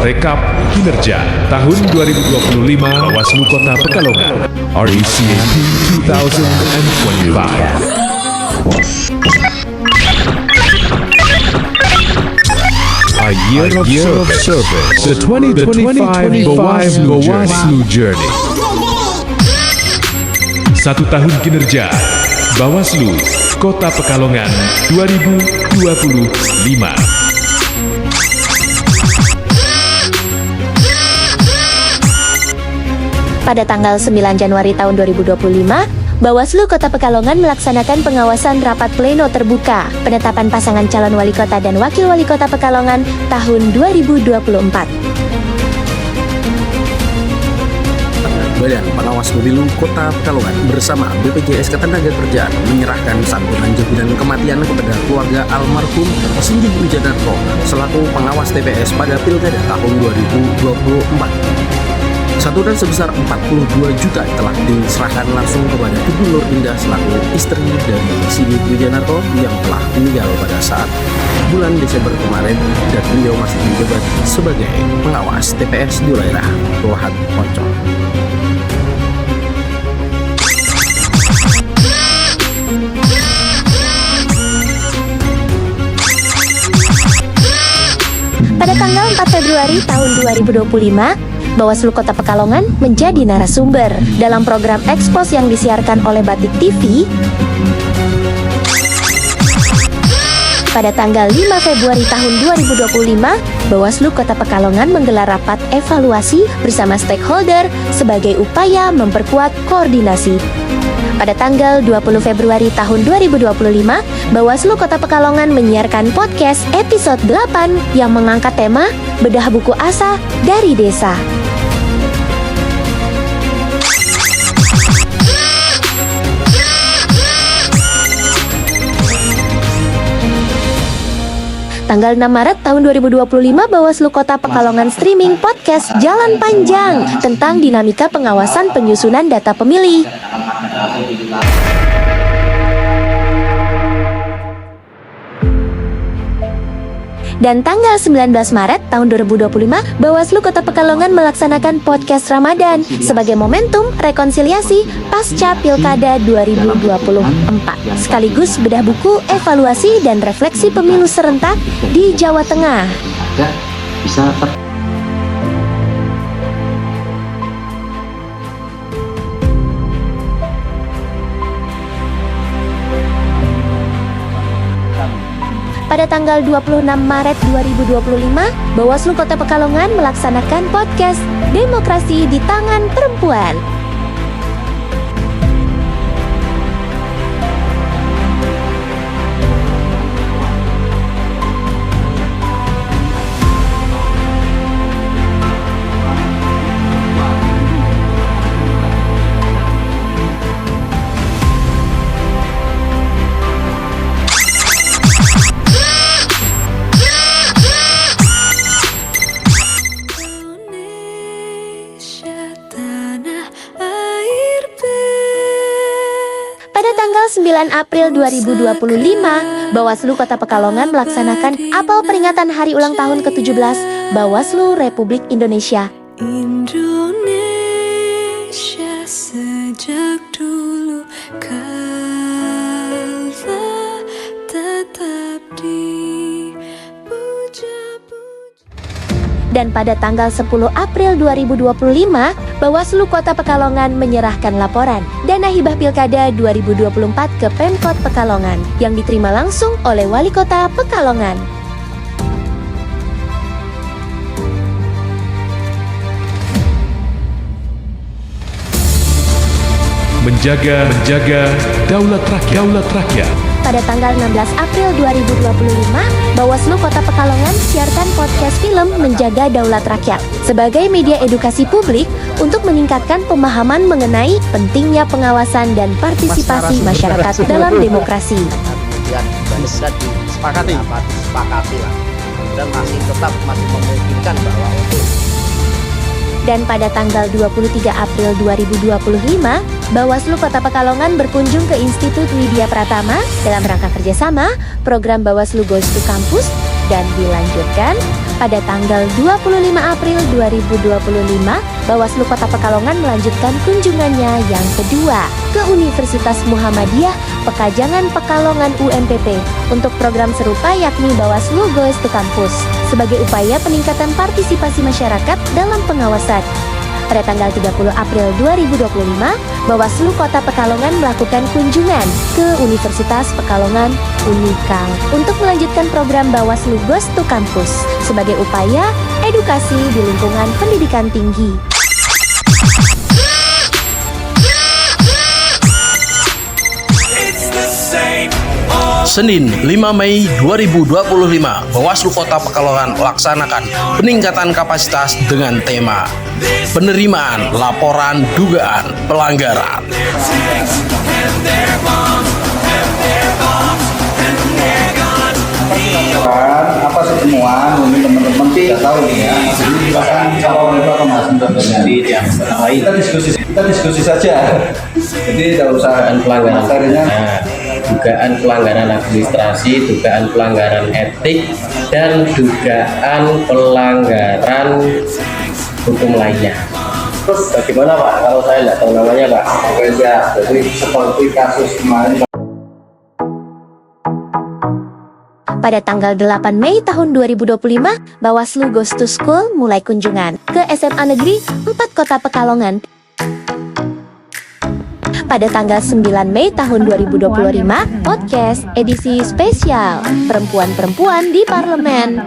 Rekap kinerja tahun 2025 Bawaslu Kota Pekalongan RECAP 2025. A year of service. The 2025 Bawaslu Journey. 1 tahun kinerja Bawaslu Kota Pekalongan 2025. Pada tanggal 9 Januari tahun 2025, Bawaslu Kota Pekalongan melaksanakan pengawasan rapat pleno terbuka penetapan pasangan calon wali kota dan wakil wali kota Pekalongan tahun 2024. Badan Pengawas Pemilu Kota Pekalongan bersama BPJS Ketenagakerjaan menyerahkan santunan jaminan kematian kepada keluarga almarhum Singgih Wijanarko selaku pengawas TPS pada Pilkada tahun 2024. Santunan sebesar 42 juta telah diserahkan langsung kepada Ibu Nur Indah selaku istri dari Singgih Wijanarko yang telah meninggal pada saat bulan Desember kemarin, dan beliau masih menjabat sebagai pengawas TPS di daerah Kelurahan Poncol. Pada tanggal 4 Februari tahun 2025, Bawaslu Kota Pekalongan menjadi narasumber dalam program Expos yang disiarkan oleh Batik TV. Pada tanggal 5 Februari tahun 2025, Bawaslu Kota Pekalongan menggelar rapat evaluasi bersama stakeholder sebagai upaya memperkuat koordinasi. Pada tanggal 20 Februari tahun 2025, Bawaslu Kota Pekalongan menyiarkan podcast episode 8 yang mengangkat tema Bedah Buku Asa dari Desa. Tanggal 6 Maret tahun 2025, Bawaslu Kota Pekalongan streaming podcast Jalan Panjang tentang dinamika pengawasan penyusunan data pemilih. Dan tanggal 19 Maret tahun 2025, Bawaslu Kota Pekalongan melaksanakan podcast Ramadan sebagai momentum rekonsiliasi pasca Pilkada 2024, sekaligus bedah buku, evaluasi, dan refleksi pemilu serentak di Jawa Tengah. Pada tanggal 26 Maret 2025, Bawaslu Kota Pekalongan melaksanakan podcast Demokrasi di Tangan Perempuan. Pada tanggal 9 April 2025, Bawaslu Kota Pekalongan melaksanakan apel peringatan hari ulang tahun ke-17 Bawaslu Republik Indonesia. Indonesia sejak dulu kala tetap dipuja-puja. Dan pada tanggal 10 April 2025, Bawaslu Kota Pekalongan menyerahkan laporan dana hibah Pilkada 2024 ke Pemkot Pekalongan yang diterima langsung oleh Wali Kota Pekalongan. Menjaga daulat rakyat. Pada tanggal 16 April 2025, Bawaslu Kota Pekalongan siarkan podcast film Menjaga Daulat Rakyat sebagai media edukasi publik untuk meningkatkan pemahaman mengenai pentingnya pengawasan dan partisipasi masyarakat dalam demokrasi. Disepakati lah, dan masih memungkinkan bahwa untuk. Dan pada tanggal 23 April 2025, Bawaslu Kota Pekalongan berkunjung ke Institut Widya Pratama dalam rangka kerjasama program Bawaslu Goes to Campus, dan dilanjutkan Pada tanggal 25 April 2025, Bawaslu Kota Pekalongan melanjutkan kunjungannya yang kedua ke Universitas Muhammadiyah Pekajangan Pekalongan UMPP untuk program serupa yakni Bawaslu Goes to Campus sebagai upaya peningkatan partisipasi masyarakat dalam pengawasan. Pada tanggal 30 April 2025, Bawaslu Kota Pekalongan melakukan kunjungan ke Universitas Pekalongan Unikal untuk melanjutkan program Bawaslu Goes to Campus sebagai upaya edukasi di lingkungan pendidikan tinggi. Senin 5 Mei 2025, Bawaslu Kota Pekalongan melaksanakan peningkatan kapasitas dengan tema penerimaan laporan dugaan pelanggaran. Apa sih temuan mungkin teman-teman tidak tahu nih ya. Jadi bahkan kalau itu akan masih yang lain. Kita diskusi saja. Jadi tidak usah pelanggaran materinya. Dugaan pelanggaran administrasi, dugaan pelanggaran etik, dan dugaan pelanggaran hukum lainnya. Terus bagaimana Pak? Kalau saya tidak tahu namanya Pak. Oke ya. Jadi seperti kasus kemarin. Pada tanggal 8 Mei tahun 2025, Bawaslu Goes to School mulai kunjungan ke SMA Negeri 4 Kota Pekalongan. Pada tanggal 9 Mei tahun 2025, podcast edisi spesial Perempuan-Perempuan di Parlemen.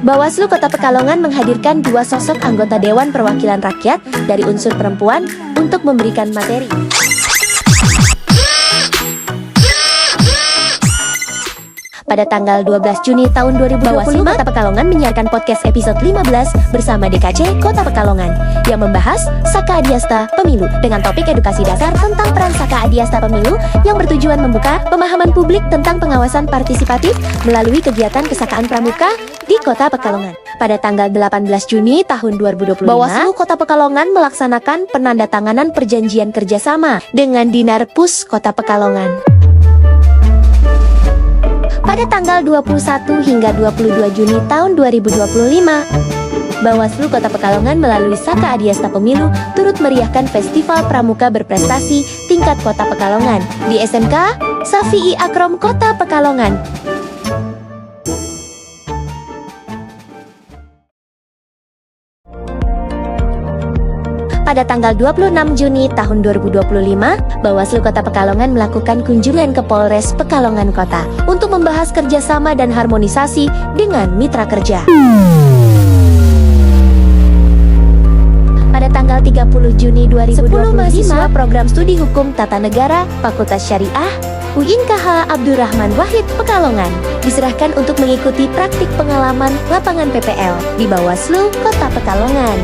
Bawaslu Kota Pekalongan menghadirkan 2 sosok anggota Dewan Perwakilan Rakyat dari unsur perempuan untuk memberikan materi. Pada tanggal 12 Juni tahun 2025, Bawaslu Kota Pekalongan menyiarkan podcast episode 15 bersama DKC Kota Pekalongan yang membahas Saka Adiasta Pemilu dengan topik edukasi dasar tentang peran Saka Adiasta Pemilu yang bertujuan membuka pemahaman publik tentang pengawasan partisipatif melalui kegiatan kesakaan pramuka di Kota Pekalongan. Pada tanggal 18 Juni tahun 2025, Bawaslu Kota Pekalongan melaksanakan penandatanganan perjanjian kerjasama dengan Dinar Pus Kota Pekalongan. Pada tanggal 21 hingga 22 Juni tahun 2025, Bawaslu Kota Pekalongan melalui Saka Adiasta Pemilu turut meriahkan Festival Pramuka Berprestasi tingkat Kota Pekalongan di SMK Safi'i Akrom Kota Pekalongan. Pada tanggal 26 Juni tahun 2025, Bawaslu Kota Pekalongan melakukan kunjungan ke Polres Pekalongan Kota untuk membahas kerjasama dan harmonisasi dengan mitra kerja. Pada tanggal 30 Juni 2025, 10 mahasiswa program studi hukum tata negara Fakultas Syariah UIN KH Abdurrahman Wahid Pekalongan diserahkan untuk mengikuti praktik pengalaman lapangan PPL di Bawaslu Kota Pekalongan.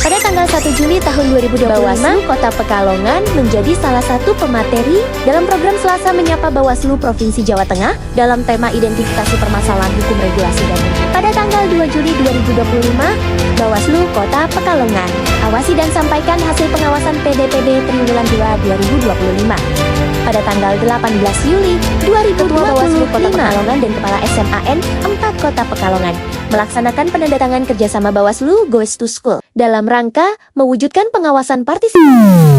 Pada tanggal 1 Juli tahun 2025, Bawaslu Kota Pekalongan menjadi salah satu pemateri dalam program Selasa Menyapa Bawaslu Provinsi Jawa Tengah dalam tema identifikasi permasalahan hukum regulasi dan pada tanggal 2 Juli 2025, Bawaslu Kota Pekalongan awasi dan sampaikan hasil pengawasan PDPB Triwulan 2 2025. Pada tanggal 18 Juli 2025, Bawaslu Kota Pekalongan dan Kepala SMAN 4 Kota Pekalongan melaksanakan penandatangan kerjasama Bawaslu Goes to School dalam rangka mewujudkan pengawasan partisipasi.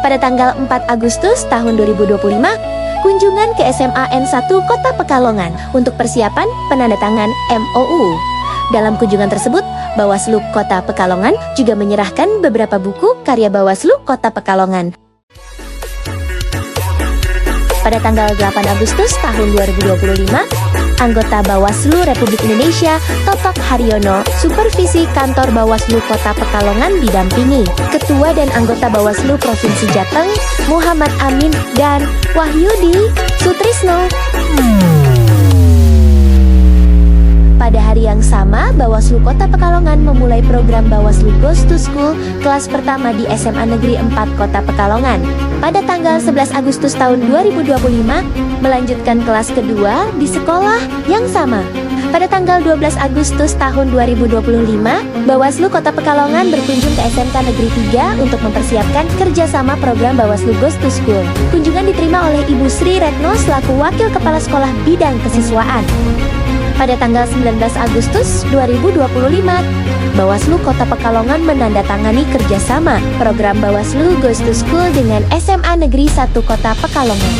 Pada tanggal 4 Agustus tahun 2025, kunjungan ke SMAN 1 Kota Pekalongan untuk persiapan penandatangan MOU. Dalam kunjungan tersebut, Bawaslu Kota Pekalongan juga menyerahkan beberapa buku karya Bawaslu Kota Pekalongan. Pada tanggal 8 Agustus tahun 2025, anggota Bawaslu Republik Indonesia Totok Haryono, Supervisi Kantor Bawaslu Kota Pekalongan didampingi Ketua dan anggota Bawaslu Provinsi Jateng Muhammad Amin dan Wahyudi Sutrisno. Pada hari yang sama, Bawaslu Kota Pekalongan memulai program Bawaslu Goes to School kelas pertama di SMA Negeri 4 Kota Pekalongan. Pada tanggal 11 Agustus tahun 2025, melanjutkan kelas kedua di sekolah yang sama. Pada tanggal 12 Agustus tahun 2025, Bawaslu Kota Pekalongan berkunjung ke SMK Negeri 3 untuk mempersiapkan kerjasama program Bawaslu Goes to School. Kunjungan diterima oleh Ibu Sri Retno selaku Wakil Kepala Sekolah Bidang Kesiswaan. Pada tanggal 19 Agustus 2025, Bawaslu Kota Pekalongan menandatangani kerjasama program Bawaslu Goes to School dengan SMA Negeri 1 Kota Pekalongan.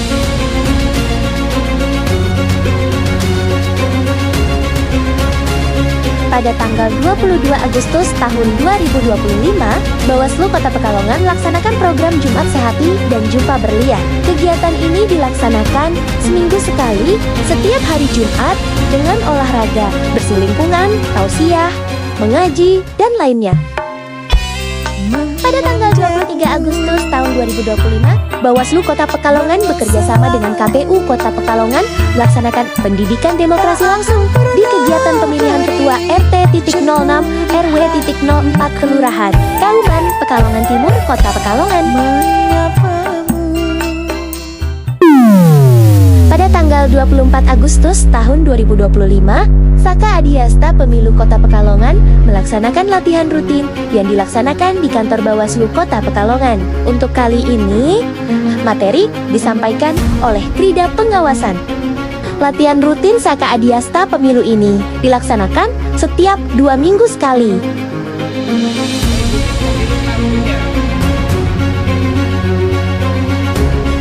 Pada tanggal 22 Agustus tahun 2025, Bawaslu Kota Pekalongan melaksanakan program Jumat Sehati dan Jumpa Berlian. Kegiatan ini dilaksanakan seminggu sekali setiap hari Jumat dengan olahraga, bersih lingkungan, tausiah, mengaji, dan lainnya. Pada tanggal 23 Agustus tahun 2025, Bawaslu Kota Pekalongan bekerja sama dengan KPU Kota Pekalongan melaksanakan pendidikan demokrasi langsung di kegiatan pemilihan ketua RT.06 RW.04 Kelurahan Kauman, Pekalongan Timur, Kota Pekalongan. Pada tanggal 24 Agustus tahun 2025, Saka Adiasta Pemilu Kota Pekalongan melaksanakan latihan rutin yang dilaksanakan di kantor Bawaslu Kota Pekalongan. Untuk kali ini, materi disampaikan oleh Krida Pengawasan. Latihan rutin Saka Adiasta Pemilu ini dilaksanakan setiap 2 minggu sekali.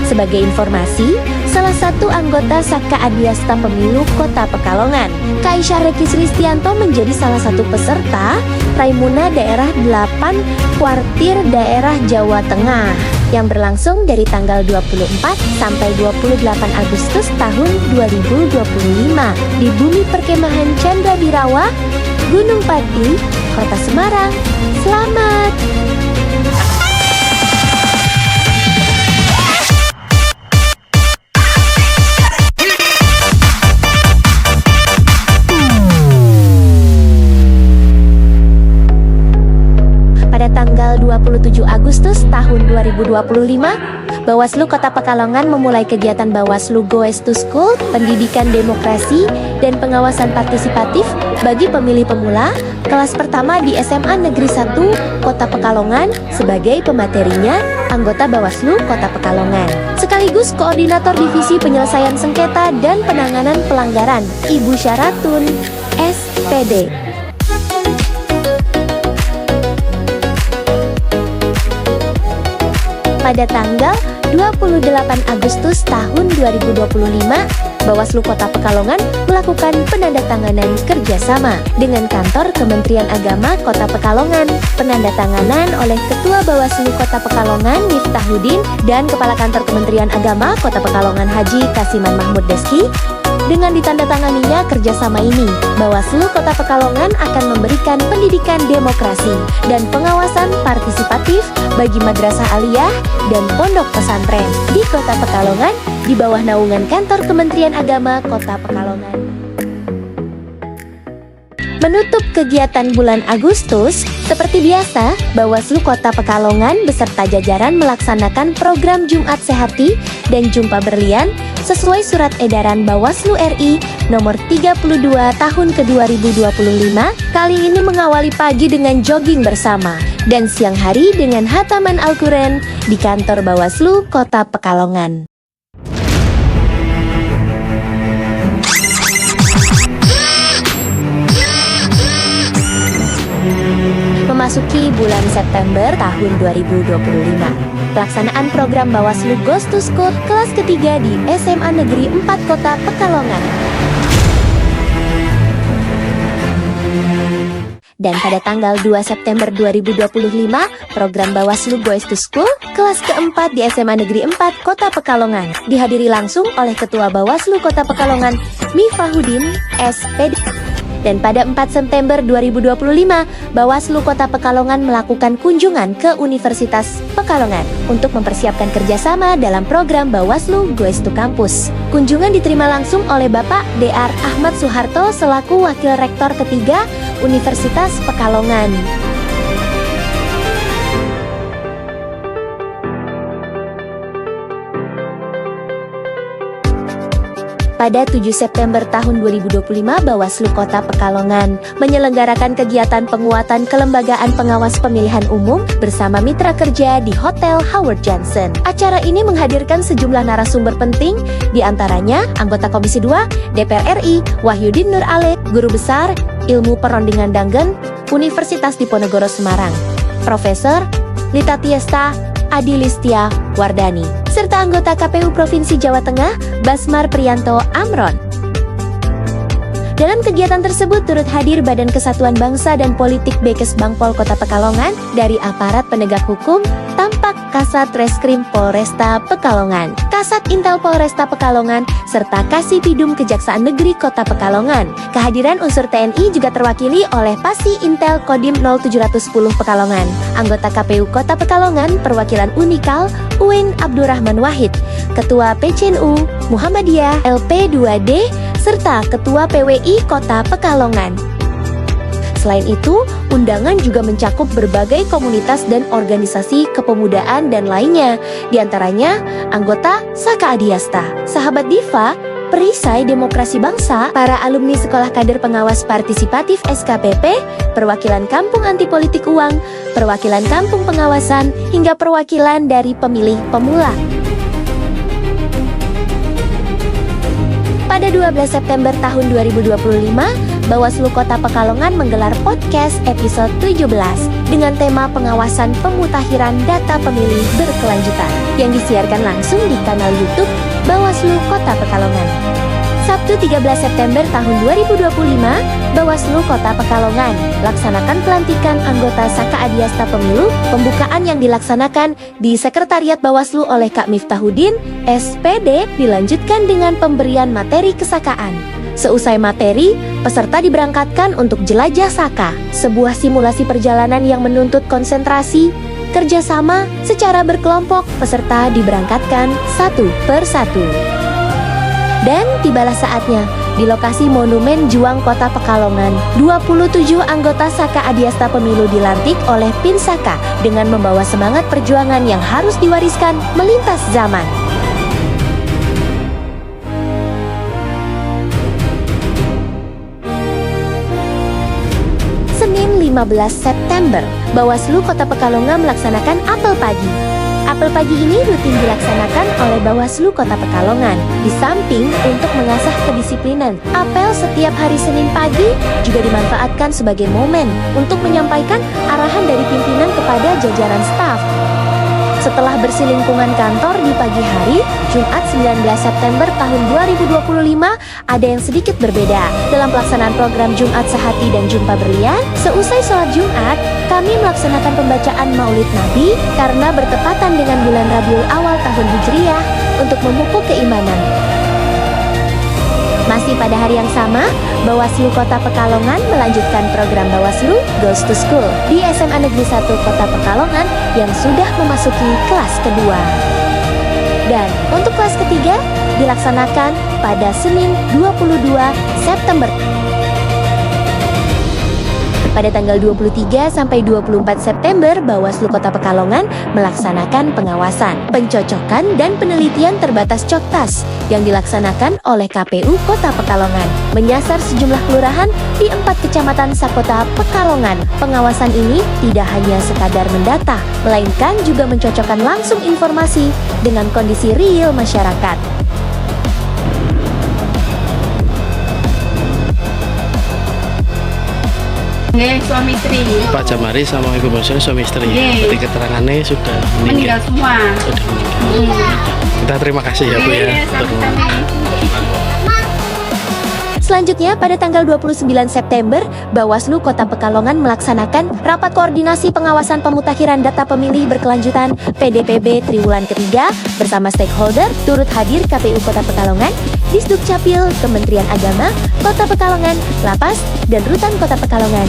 Sebagai informasi, salah satu anggota Saka Adiasta Pemilu Kota Pekalongan, Kaisyah Rekis Ristianto menjadi salah satu peserta Raimuna Daerah 8 Kuartir Daerah Jawa Tengah yang berlangsung dari tanggal 24 sampai 28 Agustus tahun 2025 di Bumi Perkemahan Chandra Birawa, Gunung Pati, Kota Semarang. Selamat! Pada tanggal 27 Agustus tahun 2025, Bawaslu Kota Pekalongan memulai kegiatan Bawaslu Goes to School, pendidikan demokrasi dan pengawasan partisipatif bagi pemilih pemula kelas pertama di SMA Negeri 1 Kota Pekalongan sebagai pematerinya anggota Bawaslu Kota Pekalongan. Sekaligus Koordinator Divisi Penyelesaian Sengketa dan Penanganan Pelanggaran, Ibu Syaratun, SPD. Pada tanggal 28 Agustus tahun 2025, Bawaslu Kota Pekalongan melakukan penandatanganan kerjasama dengan kantor Kementerian Agama Kota Pekalongan. Penandatanganan oleh Ketua Bawaslu Kota Pekalongan Miftahuddin dan Kepala Kantor Kementerian Agama Kota Pekalongan Haji Kasiman Mahmud Deski. Dengan ditandatanganinya kerjasama ini, Bawaslu Kota Pekalongan akan memberikan pendidikan demokrasi dan pengawasan partisipatif bagi madrasah aliyah dan pondok pesantren di Kota Pekalongan di bawah naungan kantor Kementerian Agama Kota Pekalongan. Menutup kegiatan bulan Agustus, seperti biasa, Bawaslu Kota Pekalongan beserta jajaran melaksanakan program Jumat Sehati dan Jumpa Berlian sesuai Surat Edaran Bawaslu RI nomor 32 tahun ke-2025. Kali ini mengawali pagi dengan jogging bersama dan siang hari dengan hataman Al-Quran di kantor Bawaslu Kota Pekalongan. Memasuki bulan September tahun 2025, pelaksanaan program Bawaslu Goes to School kelas ketiga di SMA Negeri 4 Kota Pekalongan. Dan pada tanggal 2 September 2025, program Bawaslu Goes to School kelas keempat di SMA Negeri 4 Kota Pekalongan dihadiri langsung oleh Ketua Bawaslu Kota Pekalongan Miftahuddin, SPD. Dan pada 4 September 2025, Bawaslu Kota Pekalongan melakukan kunjungan ke Universitas Pekalongan untuk mempersiapkan kerjasama dalam program Bawaslu Goes to Campus. Kunjungan diterima langsung oleh Bapak Dr. Ahmad Soeharto selaku Wakil Rektor ketiga Universitas Pekalongan. Pada 7 September tahun 2025, Bawaslu Kota Pekalongan menyelenggarakan kegiatan penguatan kelembagaan pengawas pemilihan umum bersama mitra kerja di Hotel Howard Johnson. Acara ini menghadirkan sejumlah narasumber penting, diantaranya anggota Komisi 2 DPR RI Wahyudin Nur Alek, Guru Besar Ilmu Perondingan Danggen Universitas Diponegoro Semarang, Profesor Lita Tiesta Adilistia Wardani, serta anggota KPU Provinsi Jawa Tengah, Basmar Priyanto Amron. Dalam kegiatan tersebut turut hadir Badan Kesatuan Bangsa dan Politik Bekes Bangpol Kota Pekalongan, dari aparat penegak hukum, tampak Kasat Reskrim Polresta Pekalongan, Kasat Intel Polresta Pekalongan, serta Kasipidum Kejaksaan Negeri Kota Pekalongan. Kehadiran unsur TNI juga terwakili oleh Pasi Intel Kodim 0710 Pekalongan, anggota KPU Kota Pekalongan, perwakilan Unikal, Uin Abdurrahman Wahid, Ketua PCNU Muhammadiyah LP2D, serta Ketua PWI Kota Pekalongan. Selain itu, undangan juga mencakup berbagai komunitas dan organisasi kepemudaan dan lainnya, diantaranya anggota Saka Adiasta, Sahabat Diva, Perisai Demokrasi Bangsa, para alumni Sekolah Kader Pengawas Partisipatif SKPP, perwakilan Kampung Anti Politik Uang, perwakilan Kampung Pengawasan, hingga perwakilan dari pemilih pemula. Pada 12 September tahun 2025, Bawaslu Kota Pekalongan menggelar podcast episode 17 dengan tema pengawasan pemutakhiran data pemilih berkelanjutan yang disiarkan langsung di kanal YouTube Bawaslu Kota Pekalongan. Sabtu 13 September tahun 2025, Bawaslu Kota Pekalongan laksanakan pelantikan anggota Saka Adiasta Pemilu. Pembukaan yang dilaksanakan di Sekretariat Bawaslu oleh Kak Miftahudin, SPD, dilanjutkan dengan pemberian materi kesakaan. Seusai materi, peserta diberangkatkan untuk jelajah Saka, sebuah simulasi perjalanan yang menuntut konsentrasi, kerjasama secara berkelompok. Peserta diberangkatkan satu per satu. Dan tibalah saatnya, di lokasi Monumen Juang Kota Pekalongan, 27 anggota Saka Adiasta Pemilu dilantik oleh Pin Saka dengan membawa semangat perjuangan yang harus diwariskan melintas zaman. Senin 15 September, Bawaslu Kota Pekalongan melaksanakan apel pagi. Apel pagi ini rutin dilaksanakan oleh Bawaslu Kota Pekalongan. Di samping untuk mengasah kedisiplinan, apel setiap hari Senin pagi juga dimanfaatkan sebagai momen untuk menyampaikan arahan dari pimpinan kepada jajaran staf. Setelah bersih lingkungan kantor di pagi hari, Jumat 19 September tahun 2025, ada yang sedikit berbeda. Dalam pelaksanaan program Jumat Sehati dan Jumpa Berlian, seusai sholat Jumat, kami melaksanakan pembacaan Maulid Nabi karena bertepatan dengan bulan Rabiul Awal tahun Hijriah untuk memupuk keimanan. Masih pada hari yang sama, Bawaslu Kota Pekalongan melanjutkan program Bawaslu Goes to School di SMA Negeri 1 Kota Pekalongan yang sudah memasuki kelas kedua. Dan untuk kelas ketiga dilaksanakan pada Senin 22 September. Pada tanggal 23 sampai 24 September, Bawaslu Kota Pekalongan melaksanakan pengawasan, pencocokan, dan penelitian terbatas Coktas yang dilaksanakan oleh KPU Kota Pekalongan, menyasar sejumlah kelurahan di 4 kecamatan Sakota Pekalongan. Pengawasan ini tidak hanya sekadar mendata, melainkan juga mencocokkan langsung informasi dengan kondisi real masyarakat. Suami istri. Pak Jamari sama Ibu Bosnya suami istri. Nggih. Jadi keterangannya sudah Meninggal semua. Sudah meninggal. Kita terima kasih ya Bu ya. Iya, sama-sama. Selanjutnya, pada tanggal 29 September, Bawaslu Kota Pekalongan melaksanakan rapat koordinasi pengawasan pemutakhiran data pemilih berkelanjutan PDPB triwulan ketiga bersama stakeholder, turut hadir KPU Kota Pekalongan, Disduk Capil, Kementerian Agama, Kota Pekalongan, Lapas, dan Rutan Kota Pekalongan.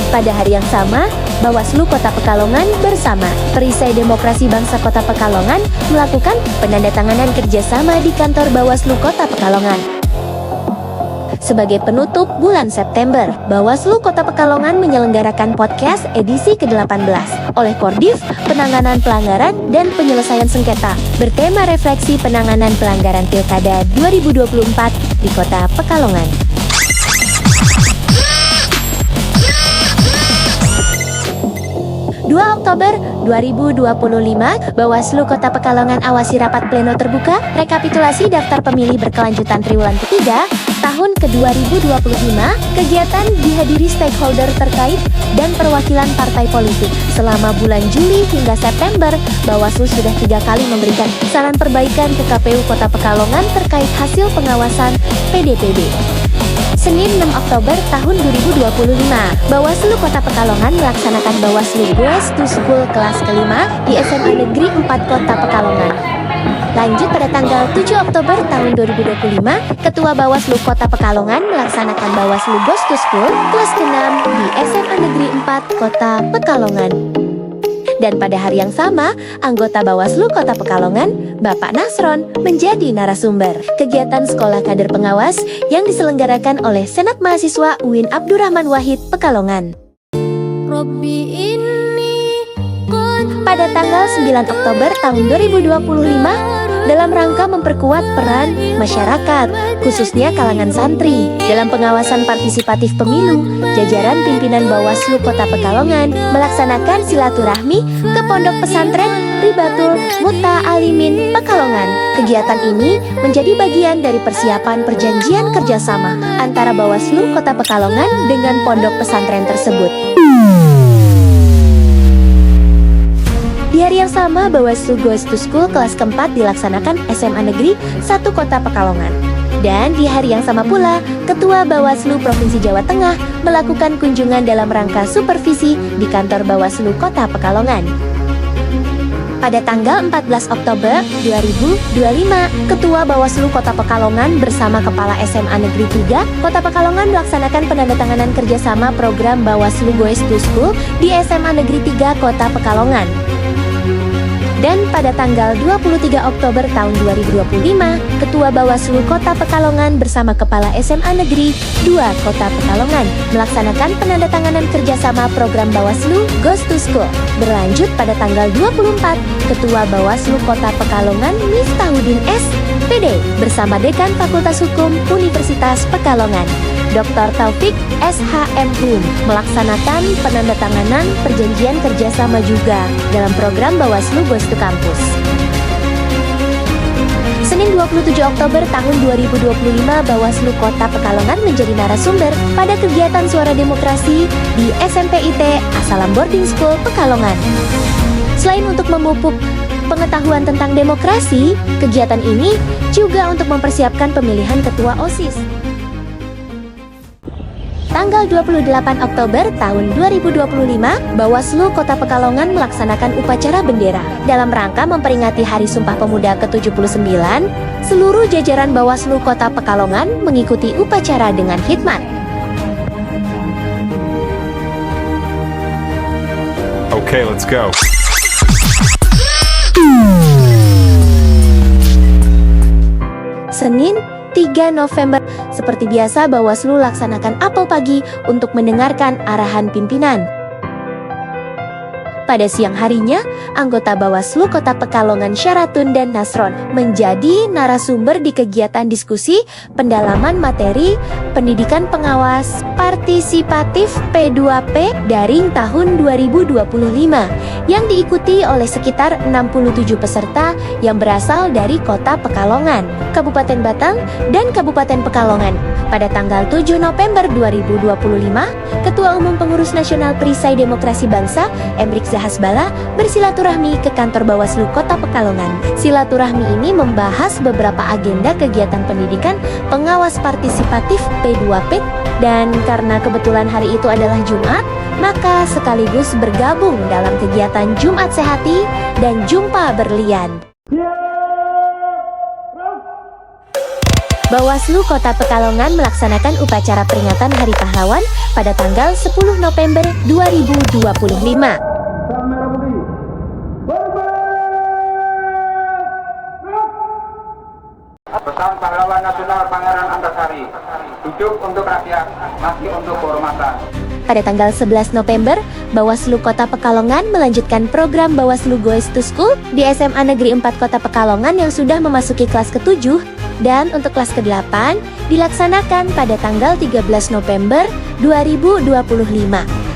Pada hari yang sama, Bawaslu Kota Pekalongan bersama Perisai Demokrasi Bangsa Kota Pekalongan melakukan penandatanganan kerjasama di kantor Bawaslu Kota Pekalongan. Sebagai penutup bulan September, Bawaslu Kota Pekalongan menyelenggarakan podcast edisi ke-18 oleh Kordif Penanganan Pelanggaran dan Penyelesaian Sengketa bertema refleksi penanganan pelanggaran Pilkada 2024 di Kota Pekalongan. 2 Oktober 2025, Bawaslu Kota Pekalongan awasi rapat pleno terbuka rekapitulasi daftar pemilih berkelanjutan triwulan ketiga tahun ke-2025. Kegiatan dihadiri stakeholder terkait dan perwakilan partai politik. Selama bulan Juli hingga September, Bawaslu sudah 3 kali memberikan saran perbaikan ke KPU Kota Pekalongan terkait hasil pengawasan PDPB. Senin 6 Oktober tahun 2025, Bawaslu Kota Pekalongan melaksanakan Bawaslu Goes to School kelas kelima di SMA Negeri 4 Kota Pekalongan. Lanjut pada tanggal 7 Oktober tahun 2025, Ketua Bawaslu Kota Pekalongan melaksanakan Bawaslu Goes to School kelas ke-6 di SMA Negeri 4 Kota Pekalongan. Dan pada hari yang sama, anggota Bawaslu Kota Pekalongan, Bapak Nasron, menjadi narasumber kegiatan Sekolah Kader Pengawas yang diselenggarakan oleh Senat Mahasiswa UIN Abdurrahman Wahid Pekalongan. Pada tanggal 9 Oktober tahun 2025, dalam rangka memperkuat peran masyarakat, khususnya kalangan santri, dalam pengawasan partisipatif pemilu, jajaran pimpinan Bawaslu Kota Pekalongan melaksanakan silaturahmi ke Pondok Pesantren Ribatul Muta'alimin Pekalongan. Kegiatan ini menjadi bagian dari persiapan perjanjian kerjasama antara Bawaslu Kota Pekalongan dengan pondok pesantren tersebut. Di hari yang sama, Bawaslu Goes to School kelas keempat dilaksanakan SMA Negeri 1 Kota Pekalongan. Dan di hari yang sama pula, Ketua Bawaslu Provinsi Jawa Tengah melakukan kunjungan dalam rangka supervisi di kantor Bawaslu Kota Pekalongan. Pada tanggal 14 Oktober 2025, Ketua Bawaslu Kota Pekalongan bersama Kepala SMA Negeri 3 Kota Pekalongan melaksanakan penandatanganan kerjasama program Bawaslu Goes to School di SMA Negeri 3 Kota Pekalongan. Dan pada tanggal 23 Oktober tahun 2025, Ketua Bawaslu Kota Pekalongan bersama Kepala SMA Negeri 2 Kota Pekalongan melaksanakan penandatanganan kerjasama program Bawaslu Goes to School. Berlanjut pada tanggal 24, Ketua Bawaslu Kota Pekalongan Miftahudin S.Pd. bersama Dekan Fakultas Hukum Universitas Pekalongan, Dr. Taufik SHMHum, melaksanakan penandatanganan perjanjian kerjasama juga dalam program Bawaslu Goes to Campus. Senin 27 Oktober tahun 2025, Bawaslu Kota Pekalongan menjadi narasumber pada kegiatan Suara Demokrasi di SMPIT Asalam Boarding School Pekalongan. Selain untuk memupuk pengetahuan tentang demokrasi, kegiatan ini juga untuk mempersiapkan pemilihan ketua OSIS. Tanggal 28 Oktober tahun 2025, Bawaslu Kota Pekalongan melaksanakan upacara bendera. Dalam rangka memperingati Hari Sumpah Pemuda ke-79, seluruh jajaran Bawaslu Kota Pekalongan mengikuti upacara dengan khidmat. Okay, let's go. Senin 3 November, seperti biasa Bawaslu laksanakan apel pagi untuk mendengarkan arahan pimpinan. Pada siang harinya, anggota Bawaslu Kota Pekalongan Syaratun dan Nasron menjadi narasumber di kegiatan diskusi pendalaman materi pendidikan pengawas partisipatif P2P daring tahun 2025 yang diikuti oleh sekitar 67 peserta yang berasal dari Kota Pekalongan, Kabupaten Batang, dan Kabupaten Pekalongan. Pada tanggal 7 November 2025, Ketua Umum Pengurus Nasional Perisai Demokrasi Bangsa, Emrik Zahid warga Hasbala bersilaturahmi ke kantor Bawaslu Kota Pekalongan. Silaturahmi ini membahas beberapa agenda kegiatan pendidikan pengawas partisipatif P2P, dan karena kebetulan hari itu adalah Jumat, maka sekaligus bergabung dalam kegiatan Jumat Sehati dan Jumpa Berlian. Bawaslu Kota Pekalongan melaksanakan upacara peringatan Hari Pahlawan pada tanggal 10 November 2025. Pesan pahlawan nasional Pangeran Antasari, hidup untuk rakyat, mati untuk kehormatan. Pada tanggal 11 November, Bawaslu Kota Pekalongan melanjutkan program Bawaslu Goes to School di SMA Negeri 4 Kota Pekalongan yang sudah memasuki kelas ke-7, dan untuk kelas ke-8 dilaksanakan pada tanggal 13 November 2025.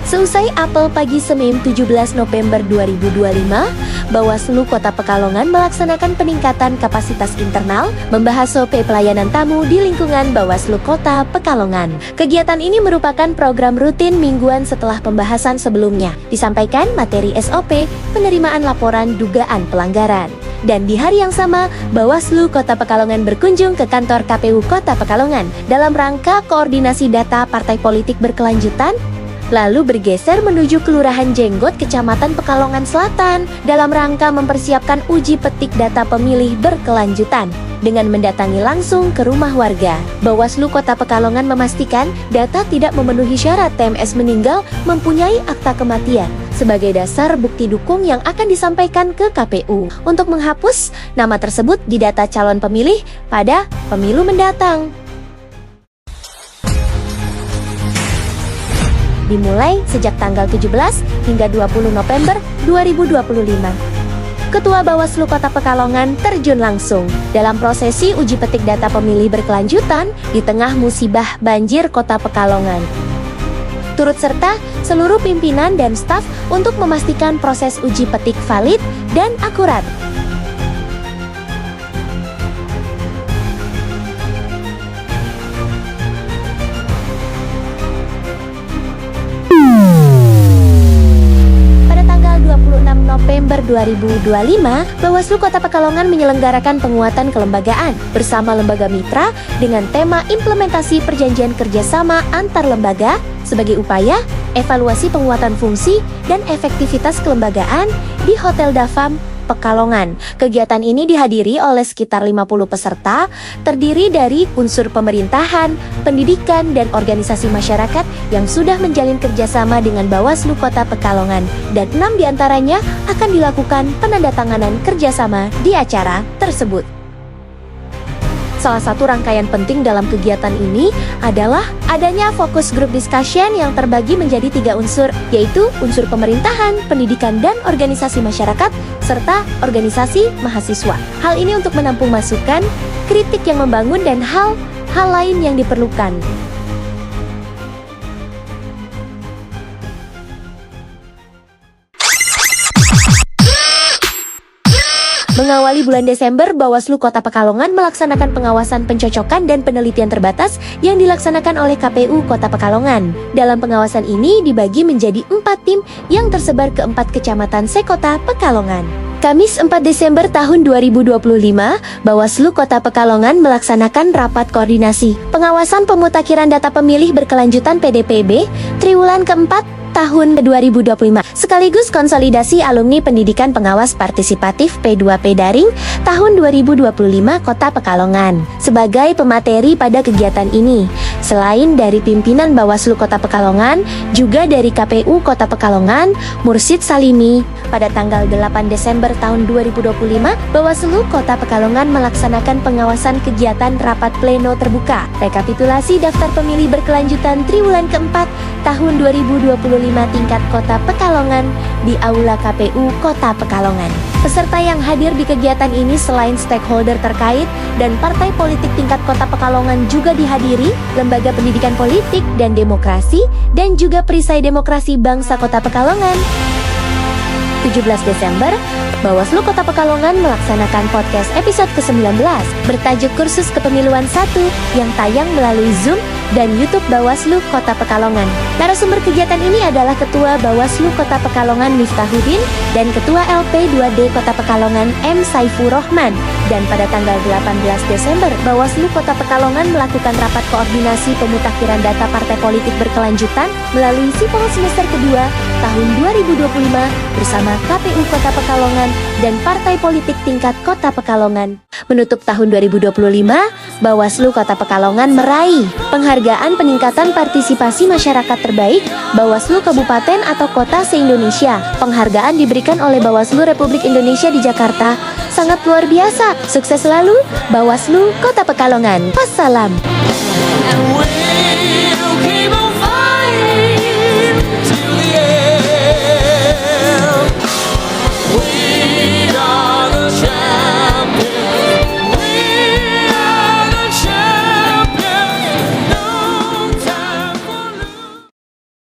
Seusai apel pagi Senin 17 November 2025, Bawaslu Kota Pekalongan melaksanakan peningkatan kapasitas internal, membahas SOP pelayanan tamu di lingkungan Bawaslu Kota Pekalongan. Kegiatan ini merupakan program rutin mingguan setelah pembahasan sebelumnya. Disampaikan materi SOP, penerimaan laporan dugaan pelanggaran. Dan di hari yang sama, Bawaslu Kota Pekalongan berkunjung ke kantor KPU Kota Pekalongan dalam rangka koordinasi data partai politik berkelanjutan, lalu bergeser menuju Kelurahan Jenggot, Kecamatan Pekalongan Selatan dalam rangka mempersiapkan uji petik data pemilih berkelanjutan dengan mendatangi langsung ke rumah warga. Bawaslu Kota Pekalongan memastikan data tidak memenuhi syarat TMS meninggal mempunyai akta kematian sebagai dasar bukti dukung yang akan disampaikan ke KPU untuk menghapus nama tersebut di data calon pemilih pada pemilu mendatang. Dimulai sejak tanggal 17 hingga 20 November 2025. Ketua Bawaslu Kota Pekalongan terjun langsung dalam prosesi uji petik data pemilih berkelanjutan di tengah musibah banjir Kota Pekalongan. Turut serta seluruh pimpinan dan staf untuk memastikan proses uji petik valid dan akurat. November 2025, Bawaslu Kota Pekalongan menyelenggarakan penguatan kelembagaan bersama lembaga mitra dengan tema implementasi perjanjian kerjasama antar lembaga sebagai upaya evaluasi penguatan fungsi dan efektivitas kelembagaan di Hotel Dafam Pekalongan. Kegiatan ini dihadiri oleh sekitar 50 peserta, terdiri dari unsur pemerintahan, pendidikan, dan organisasi masyarakat yang sudah menjalin kerjasama dengan Bawaslu Kota Pekalongan, dan 6 diantaranya akan dilakukan penandatanganan kerjasama di acara tersebut. Salah satu rangkaian penting dalam kegiatan ini adalah adanya fokus group discussion yang terbagi menjadi 3 unsur, yaitu unsur pemerintahan, pendidikan, dan organisasi masyarakat, serta organisasi mahasiswa. Hal ini untuk menampung masukan, kritik yang membangun, dan hal lain yang diperlukan. Mengawali bulan Desember, Bawaslu Kota Pekalongan melaksanakan pengawasan pencocokan dan penelitian terbatas yang dilaksanakan oleh KPU Kota Pekalongan. Dalam pengawasan ini dibagi menjadi 4 tim yang tersebar ke 4 kecamatan sekota Pekalongan. Kamis 4 Desember tahun 2025, Bawaslu Kota Pekalongan melaksanakan rapat koordinasi pengawasan pemutakhiran data pemilih berkelanjutan PDPB triwulan keempat tahun 2025, sekaligus konsolidasi alumni pendidikan pengawas partisipatif P2P daring tahun 2025 Kota Pekalongan. Sebagai pemateri pada kegiatan ini, selain dari pimpinan Bawaslu Kota Pekalongan, juga dari KPU Kota Pekalongan, Mursid Salimi, pada tanggal 8 Desember tahun 2025, Bawaslu Kota Pekalongan melaksanakan pengawasan kegiatan rapat pleno terbuka, rekapitulasi daftar pemilih berkelanjutan triwulan keempat tahun 2025 tingkat Kota Pekalongan di Aula KPU Kota Pekalongan. Peserta yang hadir di kegiatan ini selain stakeholder terkait dan partai politik tingkat Kota Pekalongan juga dihadiri Lembaga Pendidikan Politik dan Demokrasi dan juga Perisai Demokrasi Bangsa Kota Pekalongan. 17 Desember, Bawaslu Kota Pekalongan melaksanakan podcast episode ke-19 bertajuk Kursus Kepemiluan 1 yang tayang melalui Zoom dan YouTube Bawaslu Kota Pekalongan. Narasumber kegiatan ini adalah Ketua Bawaslu Kota Pekalongan Miftahuddin dan Ketua LP2D Kota Pekalongan M. Saifur Rohman. Dan pada tanggal 18 Desember, Bawaslu Kota Pekalongan melakukan rapat koordinasi pemutakhiran data partai politik berkelanjutan melalui Sipol semester kedua tahun 2025 bersama KPU Kota Pekalongan dan partai politik tingkat Kota Pekalongan. Menutup tahun 2025, Bawaslu Kota Pekalongan meraih penghargaan peningkatan partisipasi masyarakat terbaik Bawaslu Kabupaten atau Kota se-Indonesia. Penghargaan diberikan oleh Bawaslu Republik Indonesia di Jakarta. Sangat luar biasa. Sukses selalu Bawaslu Kota Pekalongan. Wassalam.